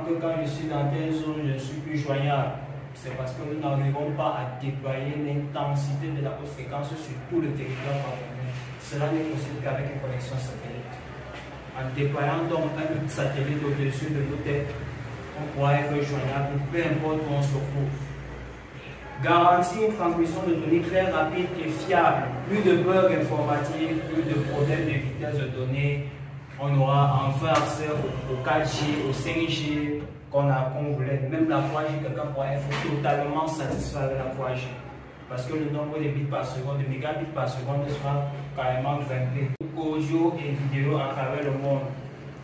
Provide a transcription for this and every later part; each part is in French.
que quand je suis dans telle zone, je ne suis plus joignable. C'est parce que nous n'arrivons pas à déployer l'intensité de la haute fréquence sur tout le territoire camerounais. Cela n'est possible qu'avec une connexion satellite. En déployant donc un satellite au-dessus de nos têtes, on pourra être joignable peu importe où on se trouve. Garantir une transmission de données claire, rapide et fiable. Plus de bugs informatiques, plus de problèmes de vitesse de données. On aura enfin accès au 4G, au 5G qu'on voulait. Même la 3G, quelqu'un pourra être totalement satisfait avec la 3G. Parce que le nombre de bits par seconde, de mégabits par seconde sera carrément grimpé. Audio et vidéo à travers le monde.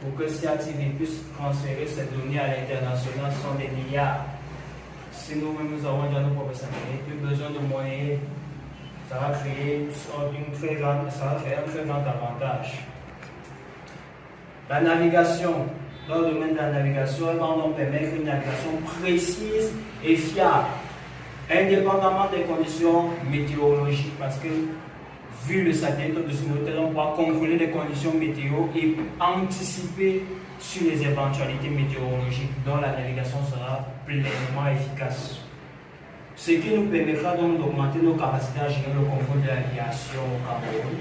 Pour que CATV puisse transférer ces données à l'international, ce sont des milliards. Si nous-mêmes nous avons déjà nos propres satellites, plus besoin de moyens, ça va créer un très grand avantage. La navigation, dans le domaine de la navigation, elle va donc permettre une navigation précise et fiable, indépendamment des conditions météorologiques, parce que vu le satellite au-dessus de nos têtes, on pourra contrôler les conditions météo et anticiper sur les éventualités météorologiques, dont la navigation sera pleinement efficace. Ce qui nous permettra donc d'augmenter nos capacités à gérer le contrôle de l'aviation au Cameroun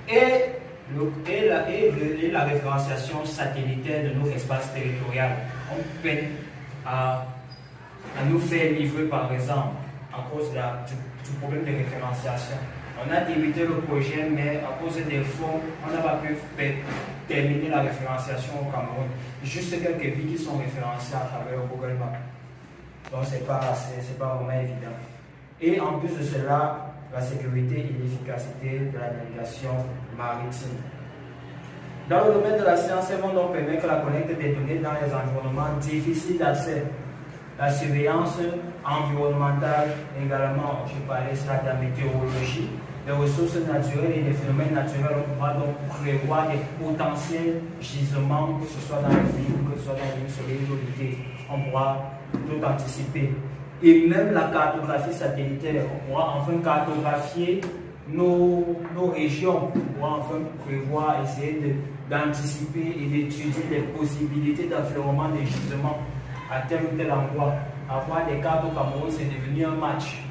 et la référenciation satellitaire de notre espace territorial. On peine à nous faire livrer, par exemple, à cause du problème de référenciation. On a débuté le projet, mais à cause des fonds, on n'a pas pu terminer la référenciation au Cameroun. Juste quelques villes qui sont référencées à travers Google Maps. Donc, ce n'est pas vraiment évident. Et en plus de cela, la sécurité et l'efficacité de la navigation maritime. Dans le domaine de la science, elles vont donc permettre la collecte des données dans les environnements difficiles d'accès. La surveillance environnementale également, je parlais de la météorologie, les ressources naturelles et les phénomènes naturels. On pourra donc prévoir des potentiels gisements, que ce soit dans les villes, que ce soit dans une soleil ou l'été. On pourra tout anticiper. Et même la cartographie satellitaire, on pourra enfin cartographier nos régions. On pourra enfin prévoir, essayer d'anticiper et d'étudier les possibilités d'affleurement des gisements à tel ou tel endroit. Avoir des cartes au Cameroun, c'est devenu un match.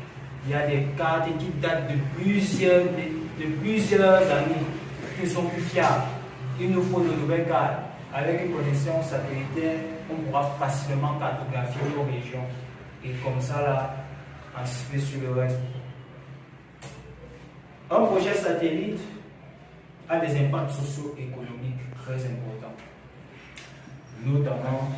Il y a des cartes qui datent de plusieurs années, qui ne sont plus fiables. Il nous faut de nouvelles cartes. Avec une connexion satellitaire, on pourra facilement cartographier nos régions. Et comme ça, là, anticiper sur le reste. Un projet satellite a des impacts socio-économiques très importants, notamment